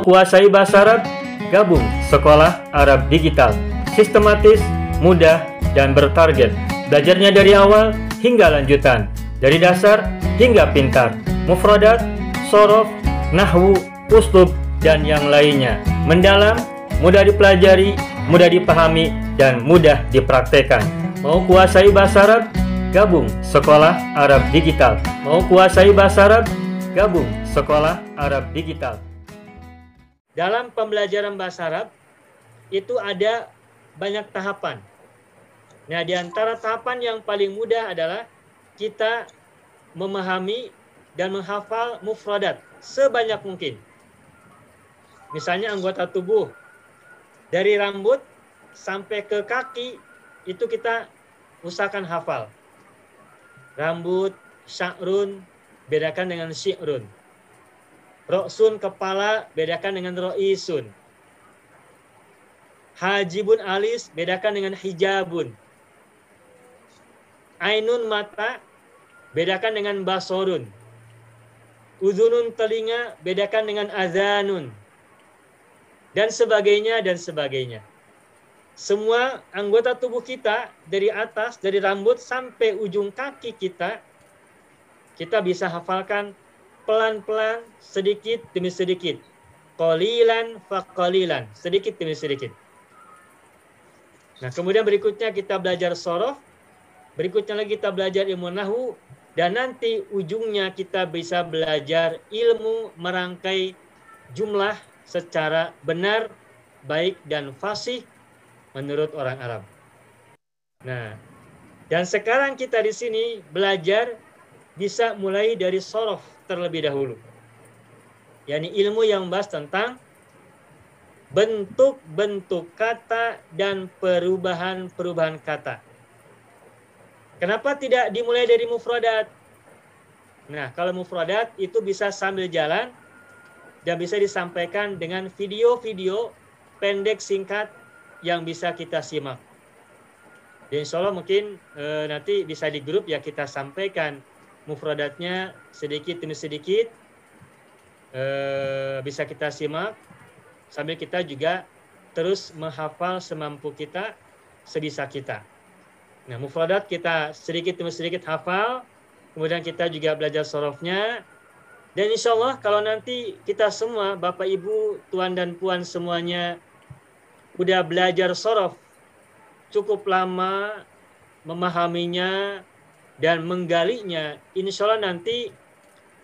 Mau kuasai bahasa Arab? Gabung Sekolah Arab Digital. Sistematis, mudah, dan bertarget. Belajarnya dari awal hingga lanjutan. Dari dasar hingga pintar. Mufradat, sorof, nahwu, uslub, dan yang lainnya. Mendalam, mudah dipelajari, mudah dipahami, dan mudah dipraktekkan. Mau kuasai bahasa Arab? Gabung Sekolah Arab Digital. Mau kuasai bahasa Arab? Gabung Sekolah Arab Digital. Dalam pembelajaran bahasa Arab itu ada banyak tahapan. Nah, di antara tahapan yang paling mudah adalah kita memahami dan menghafal mufradat sebanyak mungkin. Misalnya anggota tubuh, dari rambut sampai ke kaki itu kita usahakan hafal. Rambut, sya'run, bedakan dengan syi'run. Roksun, kepala, bedakan dengan ro'isun. Hajibun, alis, bedakan dengan hijabun. Ainun, mata, bedakan dengan basorun. Uzunun, telinga, bedakan dengan azanun. Dan sebagainya, dan sebagainya. Semua anggota tubuh kita, dari atas, dari rambut sampai ujung kaki kita bisa hafalkan pelan-pelan, sedikit demi sedikit. Qalilan fa qalilan, sedikit demi sedikit. Nah, kemudian berikutnya kita belajar sorof, berikutnya lagi kita belajar ilmu nahwu, dan nanti ujungnya kita bisa belajar ilmu merangkai jumlah secara benar, baik dan fasih menurut orang Arab. Nah, dan sekarang kita di sini belajar bisa mulai dari sorof terlebih dahulu. yakni ilmu yang membahas tentang bentuk-bentuk kata dan perubahan-perubahan kata. Kenapa tidak dimulai dari mufradat? Nah, kalau mufradat itu bisa sambil jalan dan bisa disampaikan dengan video-video pendek singkat yang bisa kita simak. Dan insya Allah mungkin nanti bisa di grup ya kita sampaikan mufradatnya sedikit demi sedikit. Bisa kita simak sambil kita juga terus menghafal semampu kita, sebisa kita. Nah, mufradat kita sedikit demi sedikit hafal, kemudian kita juga belajar sorofnya. Dan insya Allah kalau nanti kita semua, Bapak Ibu, Tuan dan Puan semuanya udah belajar sorof cukup lama, memahaminya dan menggalinya, insya Allah nanti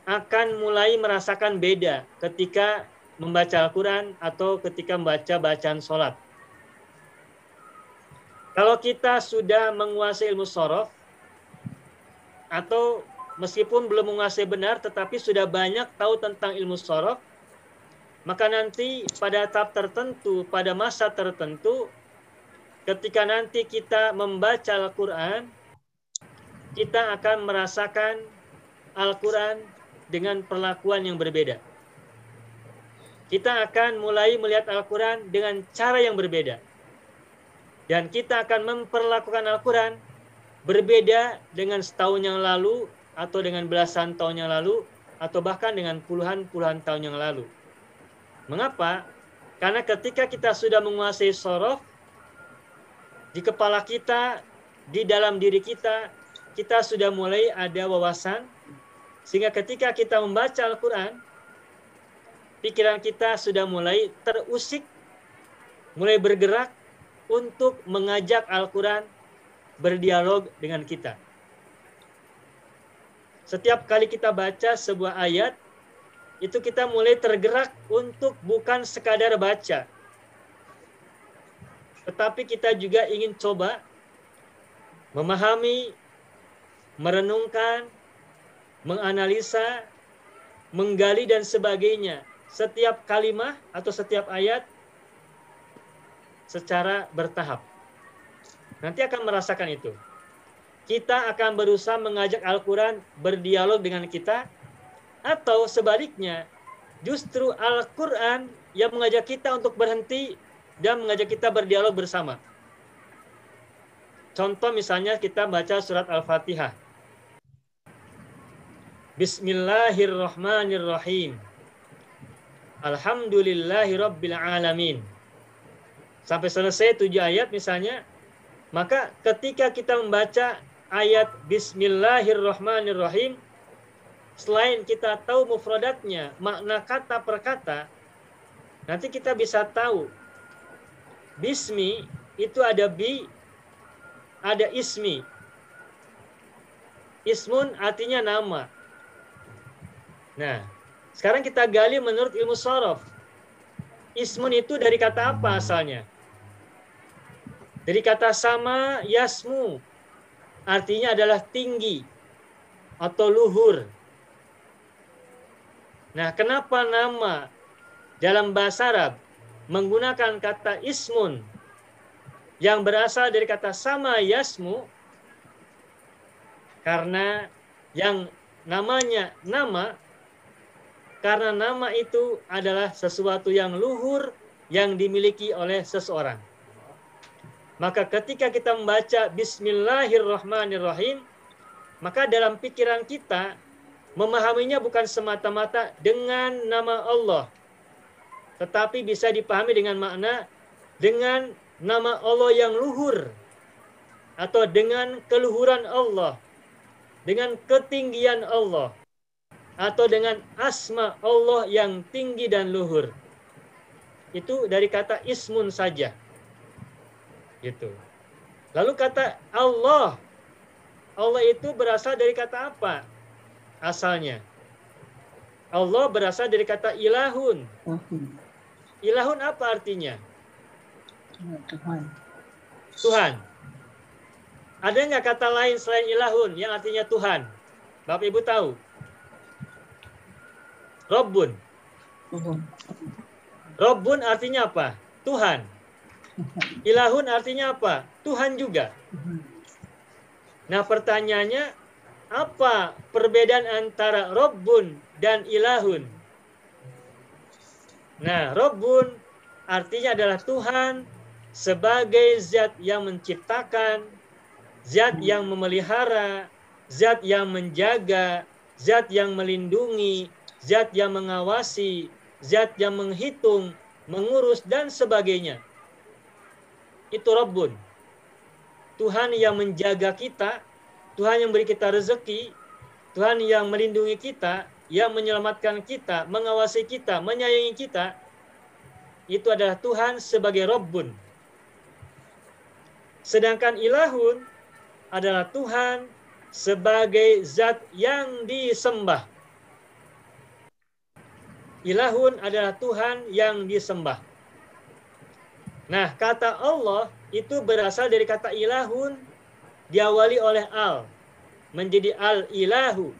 akan mulai merasakan beda ketika membaca Al-Quran atau ketika membaca bacaan sholat. Kalau kita sudah menguasai ilmu sorof, atau meskipun belum menguasai benar, tetapi sudah banyak tahu tentang ilmu sorof, maka nanti pada tahap tertentu, pada masa tertentu, ketika nanti kita membaca Al-Quran, kita akan merasakan Al-Quran dengan perlakuan yang berbeda. Kita akan mulai melihat Al-Quran dengan cara yang berbeda. Dan kita akan memperlakukan Al-Quran berbeda dengan setahun yang lalu, atau dengan belasan tahun yang lalu, atau bahkan dengan puluhan-puluhan tahun yang lalu. Mengapa? Karena ketika kita sudah menguasai sorof, di kepala kita, di dalam diri kita, kita sudah mulai ada wawasan, sehingga ketika kita membaca Al-Quran, pikiran kita sudah mulai terusik, mulai bergerak untuk mengajak Al-Quran berdialog dengan kita. Setiap kali kita baca sebuah ayat, itu kita mulai tergerak untuk bukan sekadar baca, tetapi kita juga ingin coba memahami, merenungkan, menganalisa, menggali dan sebagainya setiap kalimat atau setiap ayat secara bertahap. Nanti akan merasakan itu. Kita akan berusaha mengajak Al-Quran berdialog dengan kita, atau sebaliknya, justru Al-Quran yang mengajak kita untuk berhenti dan mengajak kita berdialog bersama. Contoh misalnya kita baca surat Al-Fatihah. Bismillahirrahmanirrahim. Alhamdulillahirabbil alamin. Sampai selesai 7 ayat misalnya, maka ketika kita membaca ayat Bismillahirrahmanirrahim, selain kita tahu mufradatnya, makna kata per kata, nanti kita bisa tahu bismi itu ada bi, ada ismi. Ismun artinya nama. Nah, sekarang kita gali menurut ilmu shorof. Ismun itu dari kata apa asalnya? Dari kata sama yasmu, artinya adalah tinggi atau luhur. Nah, kenapa nama dalam bahasa Arab menggunakan kata ismun yang berasal dari kata sama yasmu? Karena yang namanya nama, karena nama itu adalah sesuatu yang luhur yang dimiliki oleh seseorang. Maka ketika kita membaca Bismillahirrahmanirrahim, maka dalam pikiran kita memahaminya bukan semata-mata dengan nama Allah, tetapi bisa dipahami dengan makna dengan nama Allah yang luhur, atau dengan keluhuran Allah, dengan ketinggian Allah, atau dengan asma Allah yang tinggi dan luhur. Itu dari kata ismun saja. Gitu. Lalu kata Allah. Allah itu berasal dari kata apa? Asalnya. Allah berasal dari kata ilahun. Ilahun apa artinya? Tuhan. Tuhan. Ada nggak kata lain selain ilahun yang artinya Tuhan? Bapak Ibu tahu? Rabbun. Rabbun artinya apa? Tuhan. Ilahun artinya apa? Tuhan juga. Nah, pertanyaannya, apa perbedaan antara Rabbun dan ilahun? Nah, Rabbun artinya adalah Tuhan sebagai zat yang menciptakan, zat yang memelihara, zat yang menjaga, zat yang melindungi, zat yang mengawasi, zat yang menghitung, mengurus, dan sebagainya. Itu Rabbun. Tuhan yang menjaga kita, Tuhan yang beri kita rezeki, Tuhan yang melindungi kita, yang menyelamatkan kita, mengawasi kita, menyayangi kita. Itu adalah Tuhan sebagai Rabbun. Sedangkan ilahun adalah Tuhan sebagai zat yang disembah. Ilahun adalah Tuhan yang disembah. Nah, kata Allah itu berasal dari kata ilahun, diawali oleh al, menjadi al-ilahu.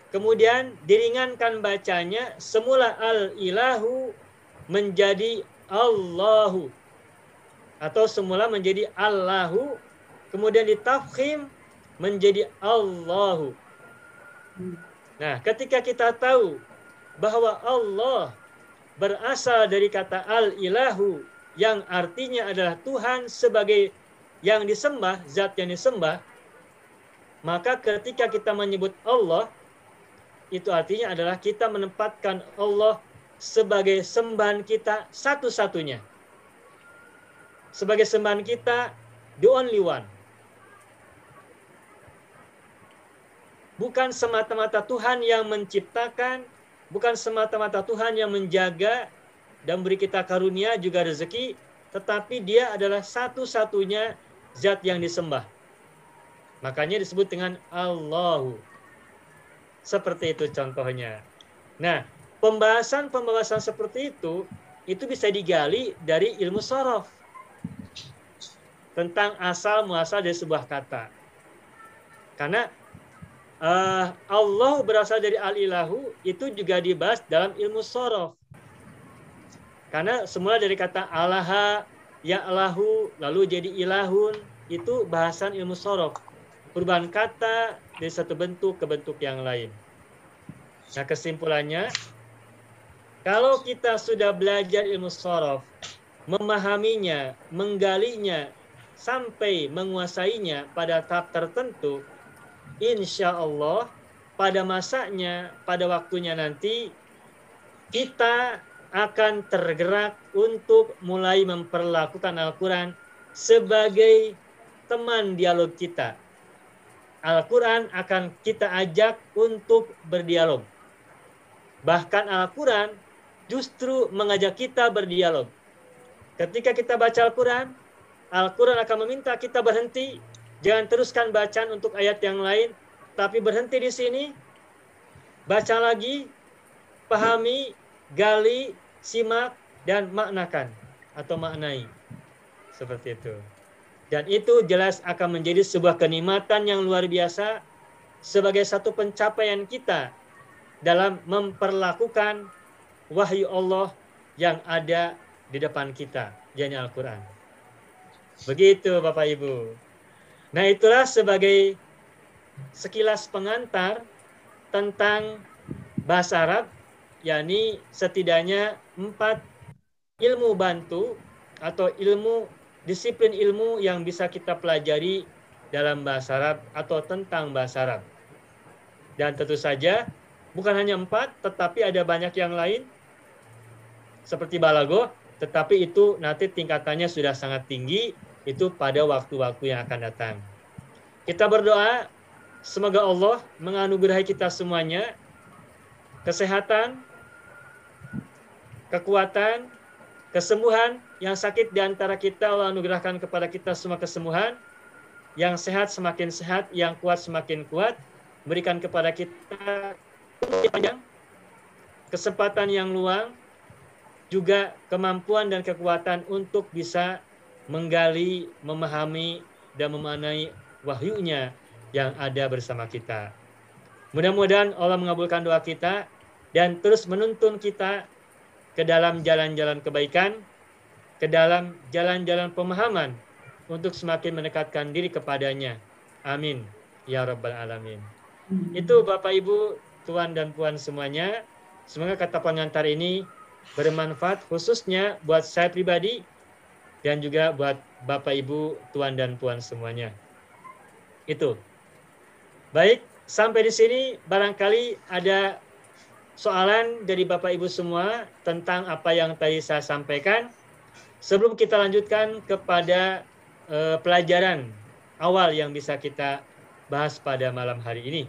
Kemudian diringankan bacanya, semula al-ilahu menjadi Allahu. Atau semula menjadi Allahu, kemudian ditafkhim menjadi Allahu. Nah, ketika kita tahu bahwa Allah berasal dari kata al-ilahu, yang artinya adalah Tuhan sebagai yang disembah, zat yang disembah, maka ketika kita menyebut Allah, itu artinya adalah kita menempatkan Allah sebagai sembahan kita satu-satunya. Sebagai sembahan kita, the only one. Bukan semata-mata Tuhan yang menciptakan, bukan semata-mata Tuhan yang menjaga dan beri kita karunia juga rezeki, tetapi dia adalah satu-satunya zat yang disembah. Makanya disebut dengan Allahu. Seperti itu contohnya. Nah, pembahasan seperti itu bisa digali dari ilmu shorof. Tentang asal muasal dari sebuah kata. Karena Allah berasal dari al-ilahu, itu juga dibahas dalam ilmu shorof. Karena semula dari kata alaha, ya'lahu, lalu jadi ilahun, itu bahasan ilmu shorof. Perubahan kata dari satu bentuk ke bentuk yang lain. Nah, kesimpulannya, kalau kita sudah belajar ilmu shorof, memahaminya, menggalinya, sampai menguasainya pada tahap tertentu, insya Allah pada masanya, pada waktunya nanti, kita akan tergerak untuk mulai memperlakukan Al-Quran sebagai teman dialog kita. Al-Quran akan kita ajak untuk berdialog. Bahkan Al-Quran justru mengajak kita berdialog. Ketika kita baca Al-Quran, Al-Quran akan meminta kita berhenti, jangan teruskan bacaan untuk ayat yang lain, tapi berhenti di sini, baca lagi, pahami, gali, simak, dan maknakan atau maknai. Seperti itu. Dan itu jelas akan menjadi sebuah kenikmatan yang luar biasa sebagai satu pencapaian kita dalam memperlakukan wahyu Allah yang ada di depan kita, yakni Al-Quran. Begitu Bapak Ibu. Nah, itulah sebagai sekilas pengantar tentang bahasa Arab, yakni setidaknya 4 ilmu bantu atau disiplin ilmu yang bisa kita pelajari dalam bahasa Arab atau tentang bahasa Arab. Dan tentu saja bukan hanya 4, tetapi ada banyak yang lain seperti balaghah, tetapi itu nanti tingkatannya sudah sangat tinggi, itu pada waktu-waktu yang akan datang. Kita berdoa semoga Allah menganugerahi kita semuanya kesehatan, kekuatan, kesembuhan. Yang sakit di antara kita Allah anugerahkan kepada kita semua kesembuhan. Yang sehat semakin sehat, yang kuat semakin kuat. Berikan kepada kita panjang, kesempatan yang luang, juga kemampuan dan kekuatan untuk bisa menggali, memahami, dan memaknai wahyunya yang ada bersama kita. Mudah-mudahan Allah mengabulkan doa kita dan terus menuntun kita ke dalam jalan-jalan kebaikan, ke dalam jalan-jalan pemahaman untuk semakin mendekatkan diri kepadanya. Amin. Ya Rabbal Alamin. Itu Bapak Ibu, Tuan dan Puan semuanya. Semoga kata pengantar ini bermanfaat khususnya buat saya pribadi dan juga buat Bapak Ibu, Tuan dan Puan semuanya. Itu. Baik, sampai di sini barangkali ada soalan dari Bapak Ibu semua tentang apa yang tadi saya sampaikan. Sebelum kita lanjutkan kepada pelajaran awal yang bisa kita bahas pada malam hari ini.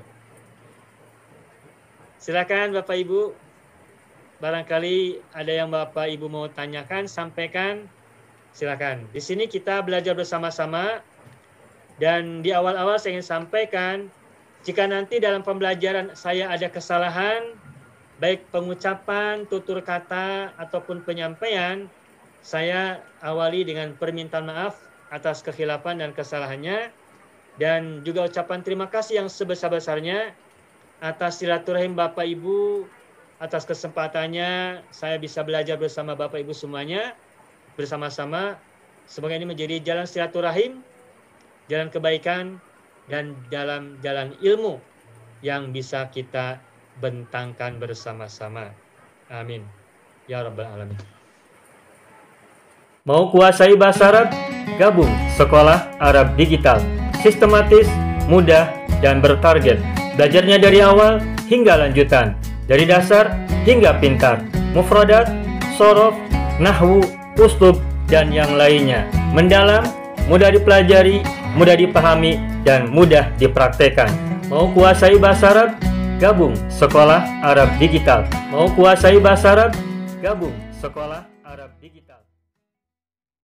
Silakan Bapak Ibu, barangkali ada yang Bapak Ibu mau tanyakan, sampaikan, silakan. Di sini kita belajar bersama-sama dan di awal-awal saya ingin sampaikan, jika nanti dalam pembelajaran saya ada kesalahan, baik pengucapan, tutur kata, ataupun penyampaian, saya awali dengan permintaan maaf atas kekhilafan dan kesalahannya, dan juga ucapan terima kasih yang sebesar-besarnya atas silaturahim Bapak Ibu, atas kesempatannya saya bisa belajar bersama Bapak Ibu semuanya, bersama-sama. Semoga ini menjadi jalan silaturahim, jalan kebaikan, dan dalam jalan ilmu yang bisa kita bentangkan bersama-sama. Amin. Ya Rabbal Alamin. Mau kuasai bahasa Arab? Gabung Sekolah Arab Digital. Sistematis, mudah, dan bertarget. Belajarnya dari awal hingga lanjutan. Dari dasar hingga pintar. Mufradat, sorof, nahwu, uslub, dan yang lainnya. Mendalam, mudah dipelajari, mudah dipahami, dan mudah dipraktekkan. Mau kuasai bahasa Arab? Gabung Sekolah Arab Digital. Mau kuasai bahasa Arab? Gabung Sekolah Arab Digital.